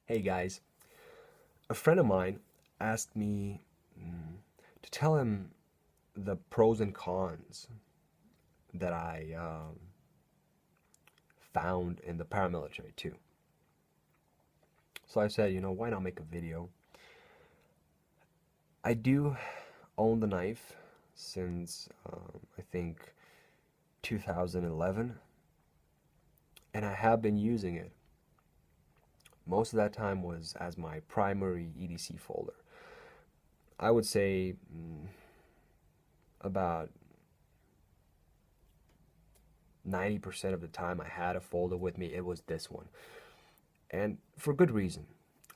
Hey guys, a friend of mine asked me to tell him the pros and cons that I found in the paramilitary too. So I said, why not make a video? I do own the knife since I think 2011, and I have been using it. Most of that time was as my primary EDC folder. I would say about 90% of the time I had a folder with me, it was this one. And for good reason.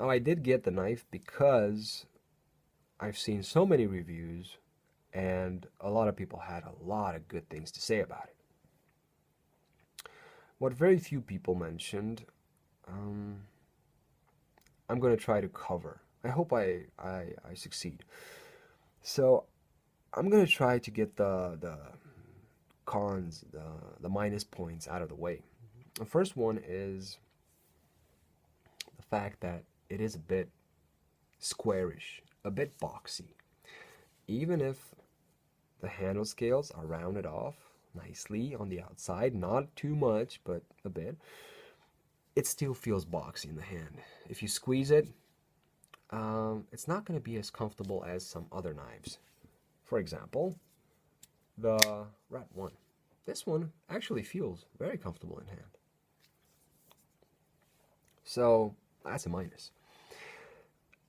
Oh, I did get the knife because I've seen so many reviews and a lot of people had a lot of good things to say about it. What very few people mentioned, um, I'm going to try to cover. I hope I succeed. So I'm going to try to get the cons, the minus points out of the way. The first one is the fact that it is a bit squarish, a bit boxy. Even if the handle scales are rounded off nicely on the outside, not too much, but a bit, it still feels boxy in the hand. If you squeeze it, it's not going to be as comfortable as some other knives. For example, the Rat 1. This one actually feels very comfortable in hand. So that's a minus.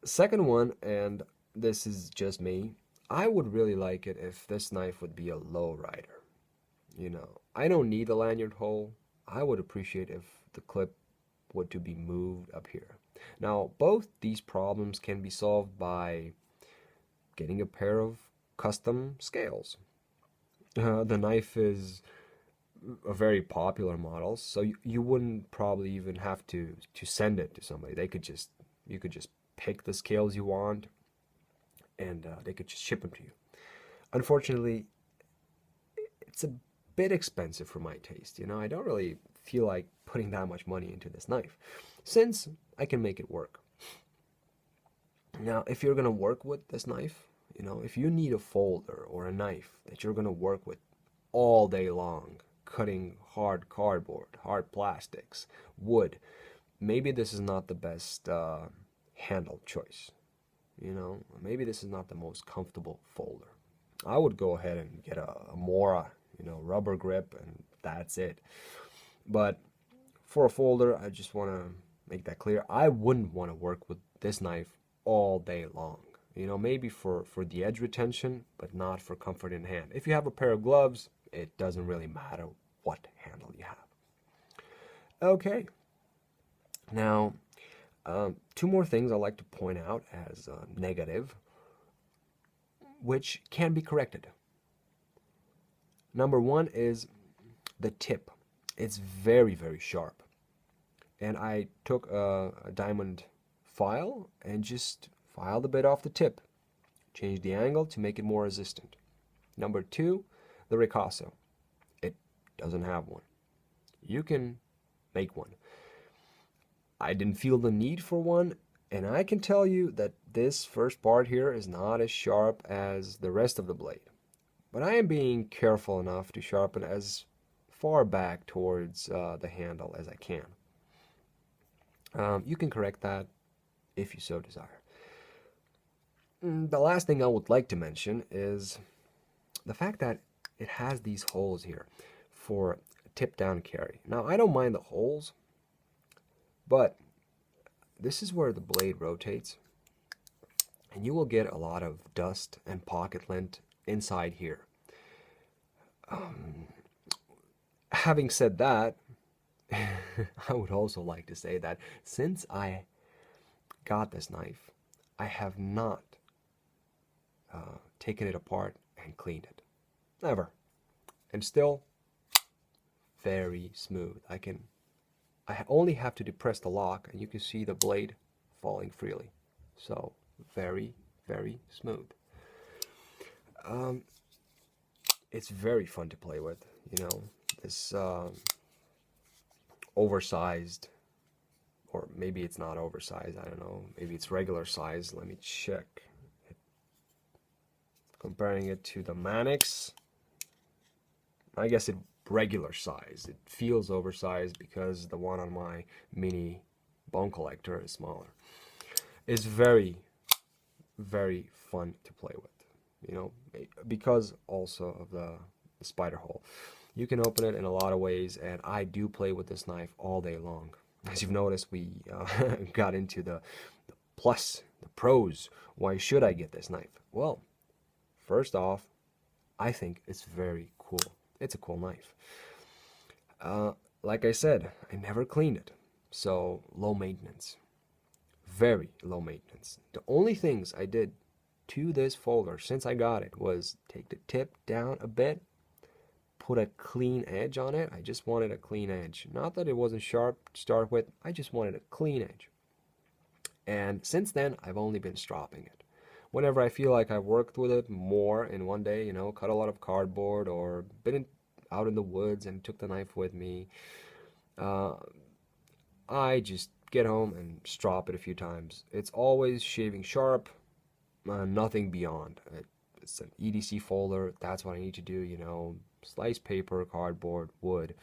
Second one, and this is just me, I would really like it if this knife would be a low rider. I don't need the lanyard hole. I would appreciate if the clip were to be moved up here. Now, both these problems can be solved by getting a pair of custom scales. The knife is a very popular model, so you wouldn't probably even have to send it to somebody. You could just pick the scales you want, and they could just ship them to you. Unfortunately, it's a bit expensive for my taste. I don't really feel like putting that much money into this knife, since I can make it work. Now, if you're gonna work with this knife, if you need a folder or a knife that you're gonna work with all day long, cutting hard cardboard, hard plastics, wood, maybe this is not the best handle choice. Maybe this is not the most comfortable folder. I would go ahead and get a Mora, rubber grip, and that's it. But for a folder, I just want to make that clear. I wouldn't want to work with this knife all day long. Maybe for the edge retention, but not for comfort in hand. If you have a pair of gloves, it doesn't really matter what handle you have. Okay, now two more things I'd like to point out as negative, which can be corrected. Number one is the tip. It's very, very sharp. And I took a diamond file and just filed a bit off the tip. Changed the angle to make it more resistant. Number two, the ricasso. It doesn't have one. You can make one. I didn't feel the need for one, and I can tell you that this first part here is not as sharp as the rest of the blade. But I am being careful enough to sharpen as far back towards the handle as I can. You can correct that if you so desire. The last thing I would like to mention is the fact that it has these holes here for tip down carry. Now, I don't mind the holes, but this is where the blade rotates, and you will get a lot of dust and pocket lint inside here. Having said that, I would also like to say that since I got this knife, I have not taken it apart and cleaned it. Never. And still, very smooth. I only have to depress the lock and you can see the blade falling freely. So, very, very smooth. It's very fun to play with, this oversized or maybe it's not oversized, I don't know, maybe it's regular size. Let me check. Comparing it to the Manix, I guess it's regular size. It feels oversized because the one on my mini bone collector is smaller. It's very, very fun to play with, you know, because also of the spider hole. You can open it in a lot of ways, and I do play with this knife all day long. As you've noticed, we got into the plus, the pros. Why should I get this knife? Well, first off, I think it's very cool. It's a cool knife. Like I said, I never cleaned it, so low maintenance. Very low maintenance. The only things I did to this folder since I got it was take the tip down a bit, put a clean edge on it. I just wanted a clean edge. Not that it wasn't sharp to start with, I just wanted a clean edge. And since then, I've only been stropping it. Whenever I feel like I've worked with it more in one day, you know, cut a lot of cardboard or out in the woods and took the knife with me, I just get home and strop it a few times. It's always shaving sharp, nothing beyond. It's an EDC folder, that's what I need to do, you know, slice paper, cardboard, wood,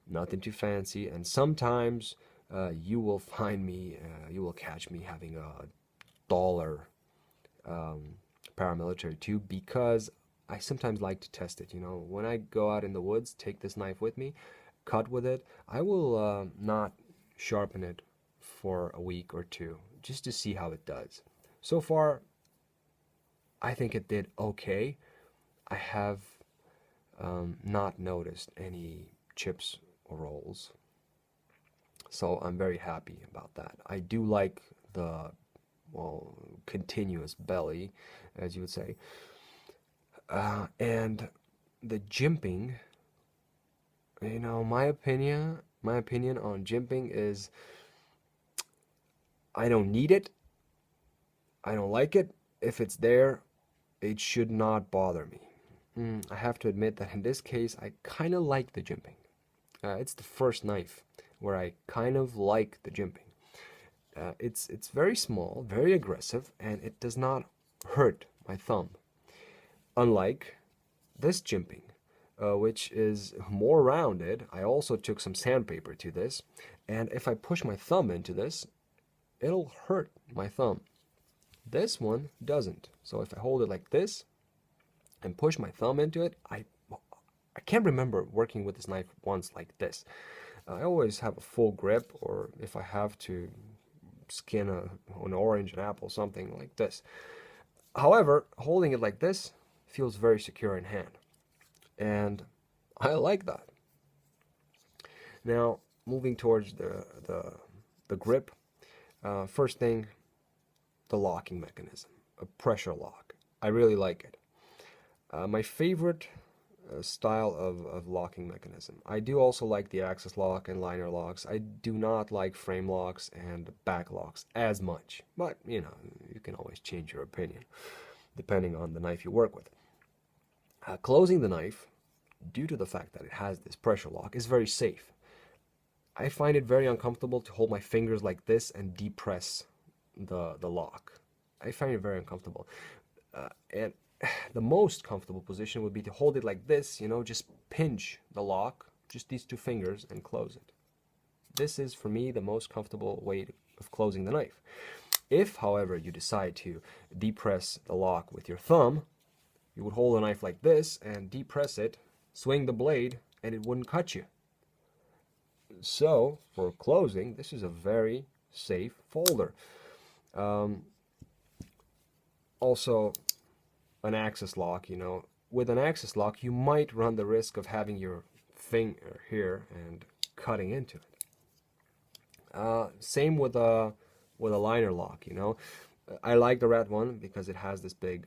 nothing too fancy. And sometimes you will find me, you will catch me having a dollar paramilitary tube, because I sometimes like to test it. You know, when I go out in the woods, take this knife with me, cut with it, I will not sharpen it for a week or two just to see how it does. So far, I think it did okay. I have not noticed any chips or rolls, so I'm very happy about that. I do like the, well, continuous belly, as you would say, and the jimping. You know, my opinion on jimping is, I don't need it, I don't like it. If it's there, it should not bother me. I have to admit that in this case, I kind of like the jimping. It's the first knife where I kind of like the jimping. It's very small, very aggressive, and it does not hurt my thumb. Unlike this jimping, which is more rounded. I also took some sandpaper to this, and if I push my thumb into this, it'll hurt my thumb. This one doesn't. So if I hold it like this and push my thumb into it, I can't remember working with this knife once like this. I always have a full grip, or if I have to skin an orange, an apple, something like this. However, holding it like this feels very secure in hand, and I like that. Now, moving towards the grip, first thing, the locking mechanism, a pressure lock. I really like it. My favorite style of locking mechanism. I do also like the axis lock and liner locks. I do not like frame locks and back locks as much, but you know, you can always change your opinion depending on the knife you work with. Closing the knife, due to the fact that it has this pressure lock, is very safe. I find it very uncomfortable to hold my fingers like this and depress the lock. I find it very uncomfortable. And the most comfortable position would be to hold it like this, you know, just pinch the lock, just these two fingers, and close it. This is, for me, the most comfortable way of closing the knife. If, however, you decide to depress the lock with your thumb, you would hold a knife like this and depress it, swing the blade, and it wouldn't cut you. So, for closing, this is a very safe folder. Also, an axis lock, you know, with an axis lock, you might run the risk of having your finger here and cutting into it. Same with a liner lock, you know. I like the red one because it has this big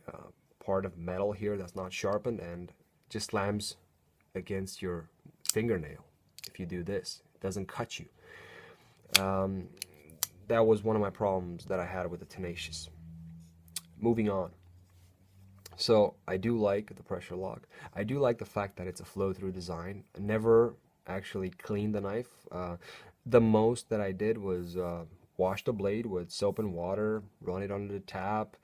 part of metal here that's not sharpened and just slams against your fingernail. If you do this, it doesn't cut you. That was one of my problems that I had with the Tenacious. Moving on. So I do like the pressure lock. I do like the fact that it's a flow-through design. I never actually cleaned the knife. The most that I did was wash the blade with soap and water, run it under the tap.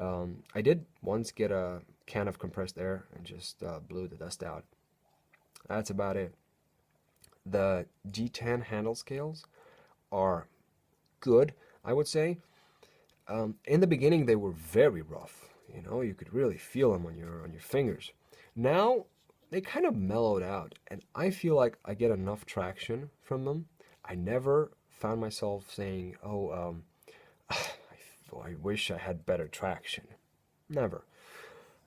I did once get a can of compressed air and just blew the dust out. That's about it. The G10 handle scales are good, I would say. In the beginning, they were very rough. You know, you could really feel them on your fingers. Now they kind of mellowed out, and I feel like I get enough traction from them. I never found myself saying, "Oh, I wish I had better traction." Never.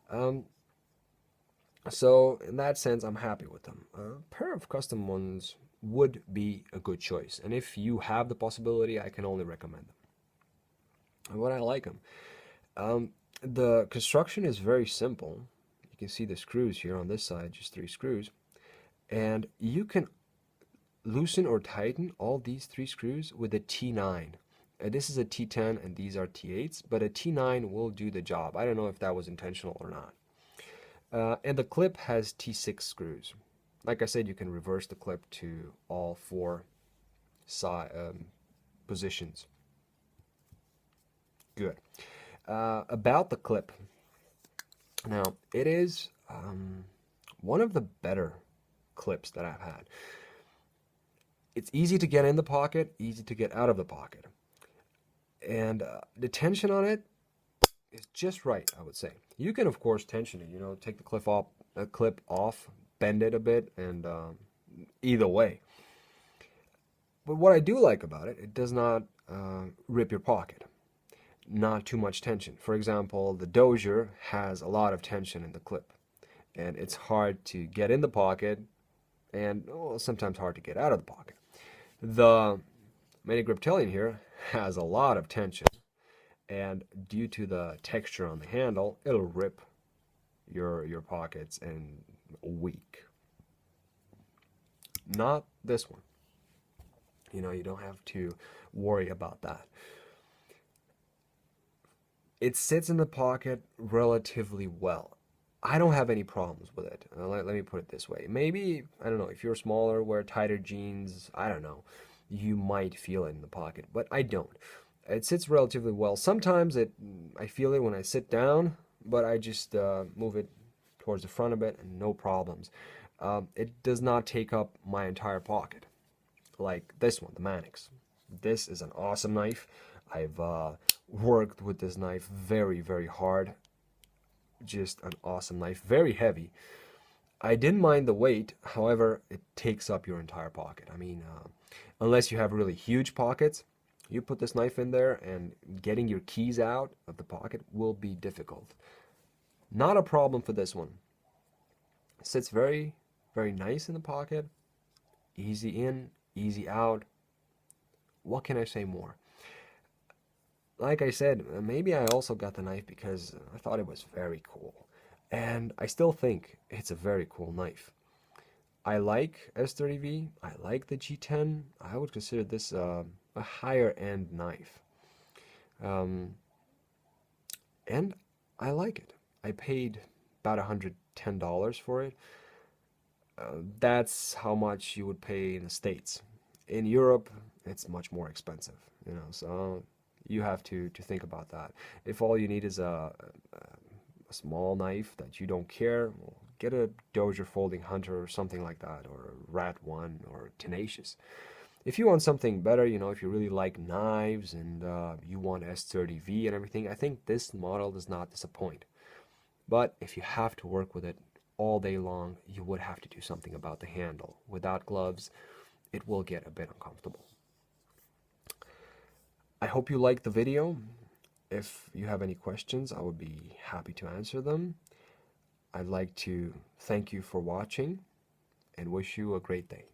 Um, so in that sense, I'm happy with them. A pair of custom ones would be a good choice, and if you have the possibility, I can only recommend them. And what I like them. Um, the construction is very simple. You can see the screws here on this side, just 3 screws. And you can loosen or tighten all these 3 screws with a T9. This is a T10 and these are T8s, but a T9 will do the job. I don't know if that was intentional or not. And the clip has T6 screws. Like I said, you can reverse the clip to all 4 positions. Good. About the clip. Now, it is one of the better clips that I've had. It's easy to get in the pocket, easy to get out of the pocket. And the tension on it is just right, I would say. You can, of course, tension it, you know, take the clip off, bend it a bit, and either way. But what I do like about it, it does not rip your pocket. Not too much tension. For example, the Dozier has a lot of tension in the clip, and it's hard to get in the pocket, and sometimes hard to get out of the pocket. The Mini Griptilian here has a lot of tension, and due to the texture on the handle, it'll rip your pockets in a week. Not this one. You know, you don't have to worry about that. It sits in the pocket relatively well. I don't have any problems with it. Let me put it this way. Maybe, I don't know, if you're smaller, wear tighter jeans, I don't know, you might feel it in the pocket, but I don't. It sits relatively well. Sometimes I feel it when I sit down, but I just move it towards the front a bit and no problems. It does not take up my entire pocket, like this one, the Manix. This is an awesome knife. I've worked with this knife very, very hard. Just an awesome knife, very heavy. I didn't mind the weight, however, it takes up your entire pocket. I mean, unless you have really huge pockets, you put this knife in there and getting your keys out of the pocket will be difficult. Not a problem for this one. It sits very, very nice in the pocket. Easy in, easy out. What can I say more? Like I said, maybe I also got the knife because I thought it was very cool. And I still think it's a very cool knife. I like S30V. I like the G10. I would consider this a higher end knife. And I like it. I paid about $110 for it. That's how much you would pay in the States. In Europe, it's much more expensive, you know, so you have to think about that. If all you need is a small knife that you don't care, well, get a Dozier Folding Hunter or something like that, or a Rat 1 or Tenacious. If you want something better, you know, if you really like knives and you want S30V and everything, I think this model does not disappoint. But if you have to work with it all day long, you would have to do something about the handle. Without gloves, it will get a bit uncomfortable. I hope you liked the video. If you have any questions, I would be happy to answer them. I'd like to thank you for watching and wish you a great day.